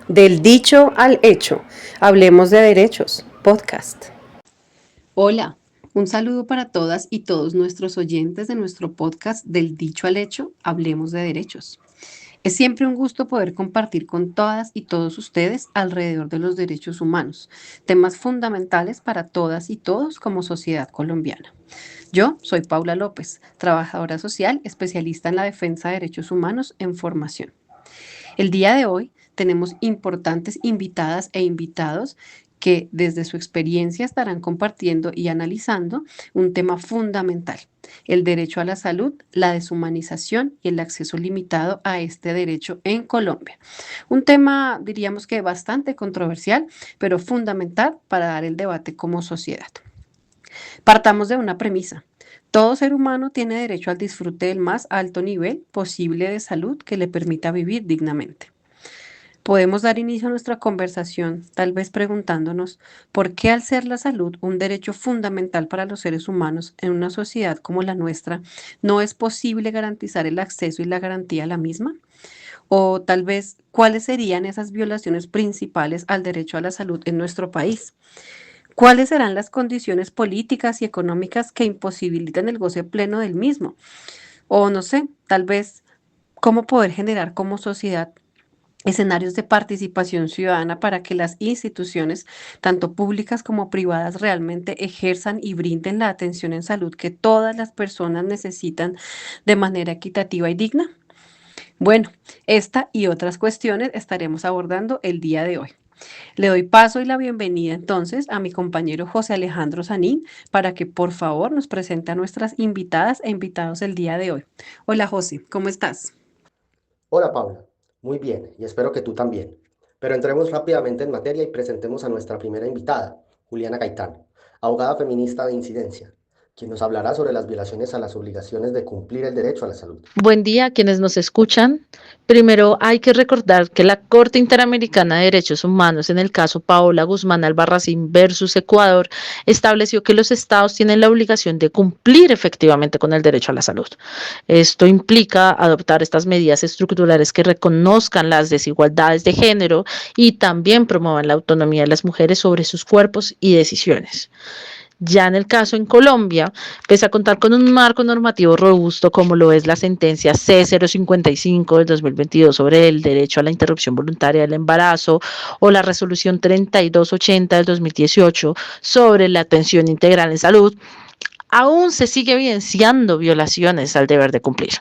Del dicho al hecho, hablemos de derechos, podcast. Hola, un saludo para todas y todos nuestros oyentes de nuestro podcast Del dicho al hecho, hablemos de derechos. Es siempre un gusto poder compartir con todas y todos ustedes alrededor de los derechos humanos, temas fundamentales para todas y todos como sociedad colombiana. Yo soy Paula López, trabajadora social, especialista en la defensa de derechos humanos en formación. El día de hoy tenemos importantes invitadas e invitados que desde su experiencia estarán compartiendo y analizando un tema fundamental, el derecho a la salud, la deshumanización y el acceso limitado a este derecho en Colombia. Un tema, diríamos que bastante controversial, pero fundamental para dar el debate como sociedad. Partamos de una premisa. Todo ser humano tiene derecho al disfrute del más alto nivel posible de salud que le permita vivir dignamente. Podemos dar inicio a nuestra conversación, tal vez preguntándonos por qué al ser la salud un derecho fundamental para los seres humanos en una sociedad como la nuestra, no es posible garantizar el acceso y la garantía a la misma. O tal vez, ¿cuáles serían esas violaciones principales al derecho a la salud en nuestro país? ¿Cuáles serán las condiciones políticas y económicas que imposibilitan el goce pleno del mismo? O no sé, tal vez, ¿cómo poder generar como sociedad escenarios de participación ciudadana para que las instituciones, tanto públicas como privadas, realmente ejerzan y brinden la atención en salud que todas las personas necesitan de manera equitativa y digna? Bueno, esta y otras cuestiones estaremos abordando el día de hoy. Le doy paso y la bienvenida entonces a mi compañero José Alejandro Sanín para que por favor nos presente a nuestras invitadas e invitados el día de hoy. Hola José, ¿cómo estás? Hola Paula, muy bien y espero que tú también. Pero entremos rápidamente en materia y presentemos a nuestra primera invitada, Juliana Gaitán, abogada feminista de incidencia, quien nos hablará sobre las violaciones a las obligaciones de cumplir el derecho a la salud. Buen día a quienes nos escuchan. Primero hay que recordar que la Corte Interamericana de Derechos Humanos, en el caso Paola Guzmán Albarracín versus Ecuador, estableció que los estados tienen la obligación de cumplir efectivamente con el derecho a la salud. Esto implica adoptar estas medidas estructurales que reconozcan las desigualdades de género y también promuevan la autonomía de las mujeres sobre sus cuerpos y decisiones. Ya en el caso en Colombia, pese a contar con un marco normativo robusto como lo es la sentencia C055 del 2022 sobre el derecho a la interrupción voluntaria del embarazo o la resolución 3280 del 2018 sobre la atención integral en salud, aún se sigue evidenciando violaciones al deber de cumplir.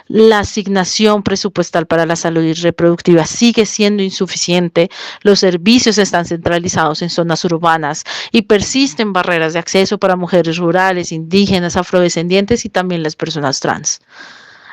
La asignación presupuestal para la salud reproductiva sigue siendo insuficiente, los servicios están centralizados en zonas urbanas y persisten barreras de acceso para mujeres rurales, indígenas, afrodescendientes y también las personas trans.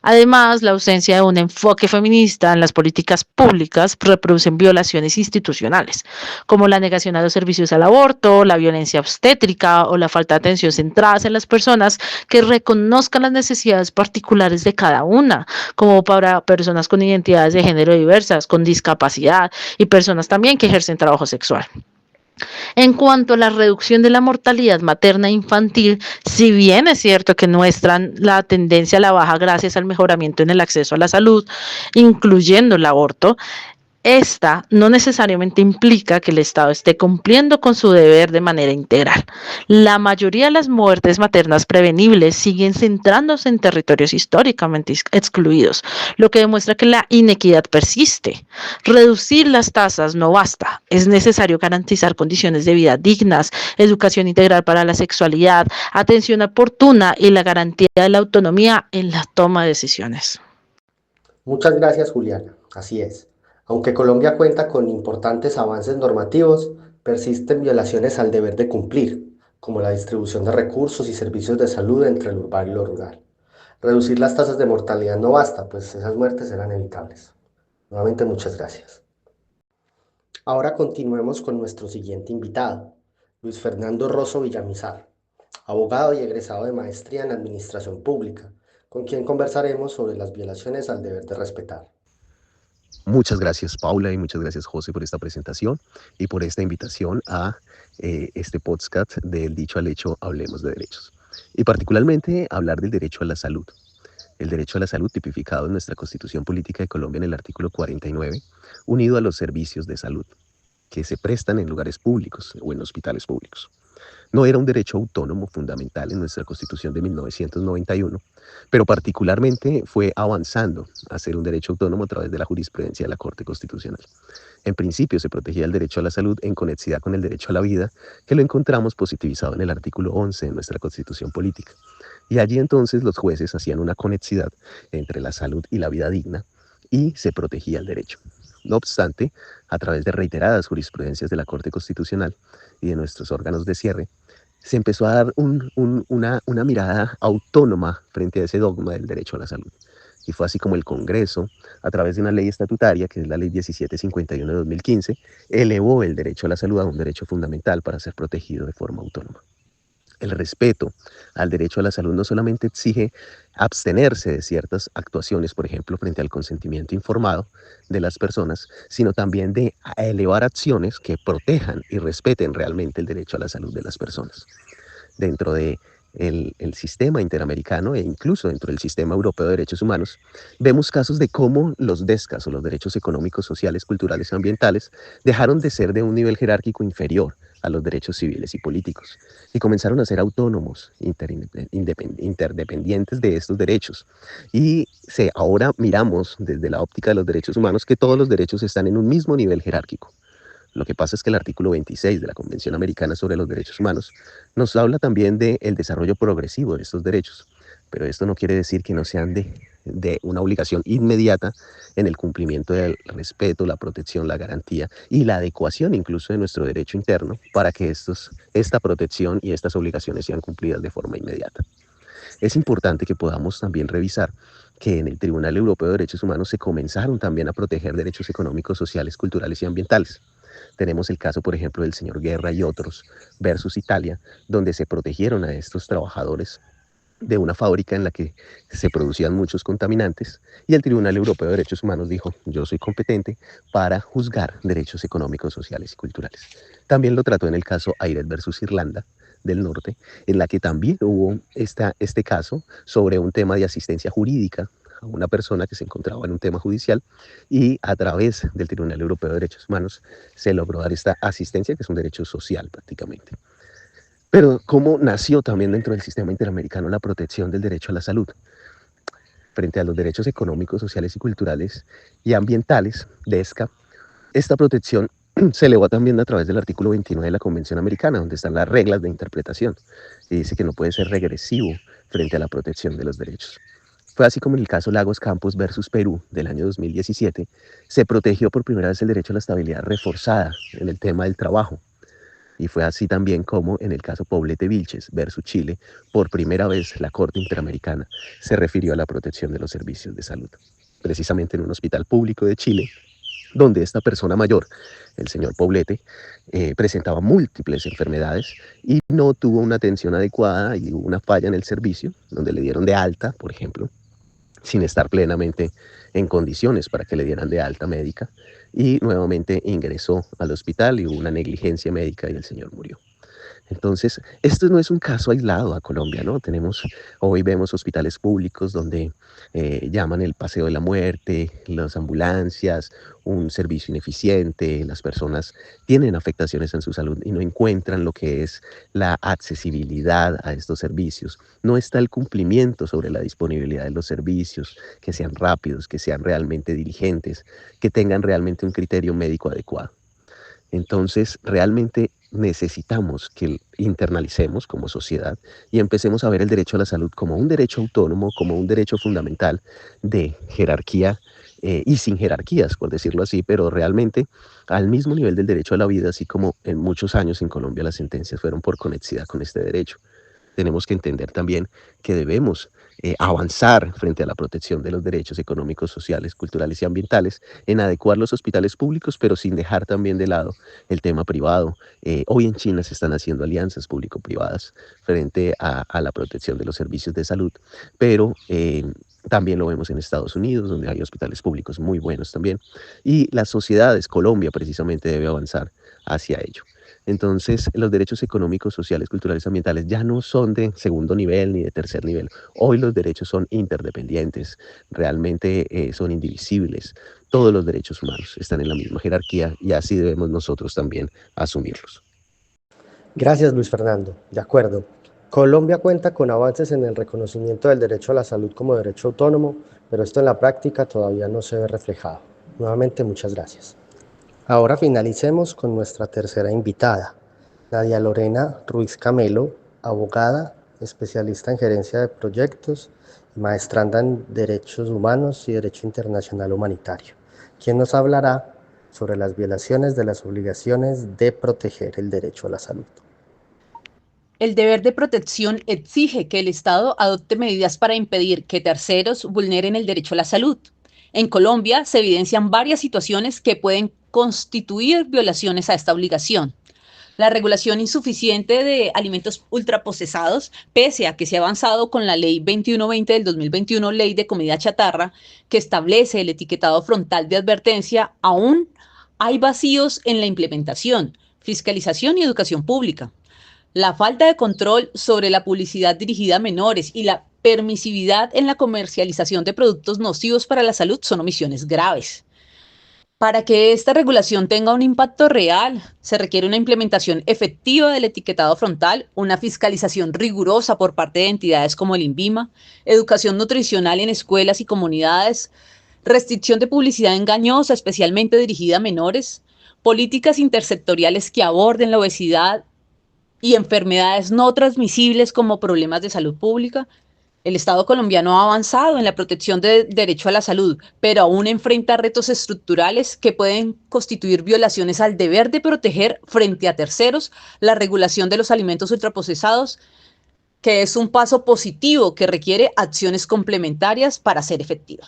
Además, la ausencia de un enfoque feminista en las políticas públicas reproducen violaciones institucionales, como la negación a los servicios al aborto, la violencia obstétrica o la falta de atención centradas en las personas que reconozcan las necesidades particulares de cada una, como para personas con identidades de género diversas, con discapacidad y personas también que ejercen trabajo sexual. En cuanto a la reducción de la mortalidad materna e infantil, si bien es cierto que muestran la tendencia a la baja gracias al mejoramiento en el acceso a la salud, incluyendo el aborto, esta no necesariamente implica que el Estado esté cumpliendo con su deber de manera integral. La mayoría de las muertes maternas prevenibles siguen centrándose en territorios históricamente excluidos, lo que demuestra que la inequidad persiste. Reducir las tasas no basta, es necesario garantizar condiciones de vida dignas, educación integral para la sexualidad, atención oportuna y la garantía de la autonomía en la toma de decisiones. Muchas gracias Juliana, así es. Aunque Colombia cuenta con importantes avances normativos, persisten violaciones al deber de cumplir, como la distribución de recursos y servicios de salud entre el urbano y lo rural. Reducir las tasas de mortalidad no basta, pues esas muertes eran evitables. Nuevamente muchas gracias. Ahora continuemos con nuestro siguiente invitado, Luis Fernando Rosso Villamizar, abogado y egresado de maestría en Administración Pública, con quien conversaremos sobre las violaciones al deber de respetar. Muchas gracias, Paula, y muchas gracias, José, por esta presentación y por esta invitación a este podcast del dicho al hecho, hablemos de derechos. Y particularmente hablar del derecho a la salud. el derecho a la salud tipificado en nuestra Constitución Política de Colombia en el artículo 49, unido a los servicios de salud que se prestan en lugares públicos o en hospitales públicos. No era un derecho autónomo fundamental en nuestra Constitución de 1991, pero particularmente fue avanzando a ser un derecho autónomo a través de la jurisprudencia de la Corte Constitucional. En principio se protegía el derecho a la salud en conexidad con el derecho a la vida, que lo encontramos positivizado en el artículo 11 de nuestra Constitución Política. Y allí entonces los jueces hacían una conexidad entre la salud y la vida digna y se protegía el derecho. No obstante, a través de reiteradas jurisprudencias de la Corte Constitucional y de nuestros órganos de cierre, se empezó a dar una mirada autónoma frente a ese dogma del derecho a la salud. Y fue así como el Congreso, a través de una ley estatutaria, que es la Ley 1751 de 2015, elevó el derecho a la salud a un derecho fundamental para ser protegido de forma autónoma. El respeto al derecho a la salud no solamente exige abstenerse de ciertas actuaciones, por ejemplo, frente al consentimiento informado de las personas, sino también de elevar acciones que protejan y respeten realmente el derecho a la salud de las personas. Dentro de el sistema interamericano e incluso dentro del sistema europeo de derechos humanos, vemos casos de cómo los DESCAS o los derechos económicos, sociales, culturales y ambientales dejaron de ser de un nivel jerárquico inferior a los derechos civiles y políticos y comenzaron a ser autónomos, interdependientes de estos derechos. Y ahora miramos desde la óptica de los derechos humanos que todos los derechos están en un mismo nivel jerárquico. Lo que pasa es que el artículo 26 de la Convención Americana sobre los Derechos Humanos nos habla también del desarrollo progresivo de estos derechos, pero esto no quiere decir que no sean de una obligación inmediata en el cumplimiento del respeto, la protección, la garantía y la adecuación incluso de nuestro derecho interno para que esta protección y estas obligaciones sean cumplidas de forma inmediata. Es importante que podamos también revisar que en el Tribunal Europeo de Derechos Humanos se comenzaron también a proteger derechos económicos, sociales, culturales y ambientales. Tenemos el caso, por ejemplo, del señor Guerra y otros versus Italia, donde se protegieron a estos trabajadores de una fábrica en la que se producían muchos contaminantes y el Tribunal Europeo de Derechos Humanos dijo, yo soy competente para juzgar derechos económicos, sociales y culturales. También lo trató en el caso Ayret versus Irlanda del Norte, en la que también hubo este caso sobre un tema de asistencia jurídica a una persona que se encontraba en un tema judicial y a través del Tribunal Europeo de Derechos Humanos se logró dar esta asistencia, que es un derecho social prácticamente. Pero ¿cómo nació también dentro del sistema interamericano la protección del derecho a la salud? Frente a los derechos económicos, sociales y culturales y ambientales, DESCA, esta protección se elevó también a través del artículo 29 de la Convención Americana, donde están las reglas de interpretación, y dice que no puede ser regresivo frente a la protección de los derechos. Fue así como en el caso Lagos Campos versus Perú del año 2017, se protegió por primera vez el derecho a la estabilidad reforzada en el tema del trabajo. Y fue así también como en el caso Poblete Vilches versus Chile, por primera vez la Corte Interamericana se refirió a la protección de los servicios de salud, precisamente en un hospital público de Chile, donde esta persona mayor, el señor Poblete, presentaba múltiples enfermedades y no tuvo una atención adecuada y hubo una falla en el servicio, donde le dieron de alta, por ejemplo, sin estar plenamente en condiciones para que le dieran de alta médica, y nuevamente ingresó al hospital y hubo una negligencia médica y el señor murió. Entonces, esto no es un caso aislado a Colombia, ¿no? Hoy vemos hospitales públicos donde llaman el paseo de la muerte, las ambulancias, un servicio ineficiente, las personas tienen afectaciones en su salud y no encuentran lo que es la accesibilidad a estos servicios. No está el cumplimiento sobre la disponibilidad de los servicios, que sean rápidos, que sean realmente diligentes, que tengan realmente un criterio médico adecuado. Entonces, realmente necesitamos que internalicemos como sociedad y empecemos a ver el derecho a la salud como un derecho autónomo, como un derecho fundamental de jerarquía y sin jerarquías, por decirlo así, pero realmente al mismo nivel del derecho a la vida, así como en muchos años en Colombia las sentencias fueron por conexidad con este derecho. Tenemos que entender también que debemos avanzar frente a la protección de los derechos económicos, sociales, culturales y ambientales, en adecuar los hospitales públicos, pero sin dejar también de lado el tema privado. Hoy en China se están haciendo alianzas público-privadas frente a la protección de los servicios de salud, pero también lo vemos en Estados Unidos, donde hay hospitales públicos muy buenos también, y las sociedades, Colombia precisamente debe avanzar hacia ello. Entonces, los derechos económicos, sociales, culturales, ambientales ya no son de segundo nivel ni de tercer nivel. Hoy los derechos son interdependientes, realmente son indivisibles. Todos los derechos humanos están en la misma jerarquía y así debemos nosotros también asumirlos. Gracias, Luis Fernando. De acuerdo. Colombia cuenta con avances en el reconocimiento del derecho a la salud como derecho autónomo, pero esto en la práctica todavía no se ve reflejado. Nuevamente, muchas gracias. Ahora finalicemos con nuestra tercera invitada, Nadia Lorena Ruiz Camelo, abogada, especialista en gerencia de proyectos y maestranda en Derechos Humanos y Derecho Internacional Humanitario, quien nos hablará sobre las violaciones de las obligaciones de proteger el derecho a la salud. El deber de protección exige que el Estado adopte medidas para impedir que terceros vulneren el derecho a la salud. En Colombia se evidencian varias situaciones que pueden constituir violaciones a esta obligación. La regulación insuficiente de alimentos ultraprocesados, pese a que se ha avanzado con la Ley 2120 del 2021, Ley de Comida Chatarra, que establece el etiquetado frontal de advertencia, aún hay vacíos en la implementación, fiscalización y educación pública. La falta de control sobre la publicidad dirigida a menores y la permisividad en la comercialización de productos nocivos para la salud son omisiones graves. Para que esta regulación tenga un impacto real, se requiere una implementación efectiva del etiquetado frontal, una fiscalización rigurosa por parte de entidades como el INVIMA, educación nutricional en escuelas y comunidades, restricción de publicidad engañosa, especialmente dirigida a menores, políticas intersectoriales que aborden la obesidad y enfermedades no transmisibles como problemas de salud pública. El Estado colombiano ha avanzado en la protección del derecho a la salud, pero aún enfrenta retos estructurales que pueden constituir violaciones al deber de proteger frente a terceros la regulación de los alimentos ultraprocesados, que es un paso positivo que requiere acciones complementarias para ser efectiva.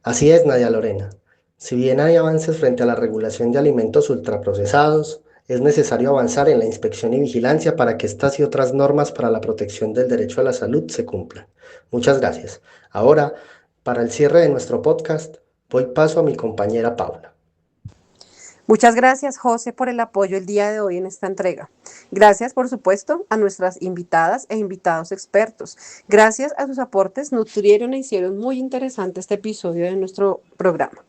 Así es, Nadia Lorena. Si bien hay avances frente a la regulación de alimentos ultraprocesados, es necesario avanzar en la inspección y vigilancia para que estas y otras normas para la protección del derecho a la salud se cumplan. Muchas gracias. Ahora, para el cierre de nuestro podcast, doy paso a mi compañera Paula. Muchas gracias, José, por el apoyo el día de hoy en esta entrega. Gracias, por supuesto, a nuestras invitadas e invitados expertos. Gracias a sus aportes nutrieron e hicieron muy interesante este episodio de nuestro programa.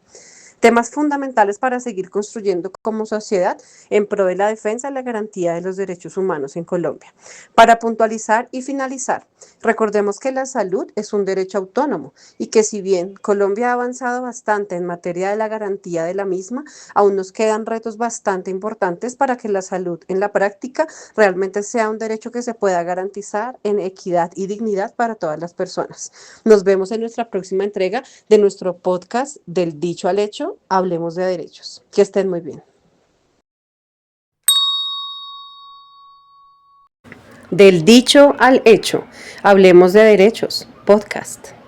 Temas fundamentales para seguir construyendo como sociedad en pro de la defensa y la garantía de los derechos humanos en Colombia. Para puntualizar y finalizar, recordemos que la salud es un derecho autónomo y que si bien Colombia ha avanzado bastante en materia de la garantía de la misma, aún nos quedan retos bastante importantes para que la salud en la práctica realmente sea un derecho que se pueda garantizar en equidad y dignidad para todas las personas. Nos vemos en nuestra próxima entrega de nuestro podcast Del Dicho al Hecho. Hablemos de derechos. Que estén muy bien. Del dicho al hecho, hablemos de derechos, podcast.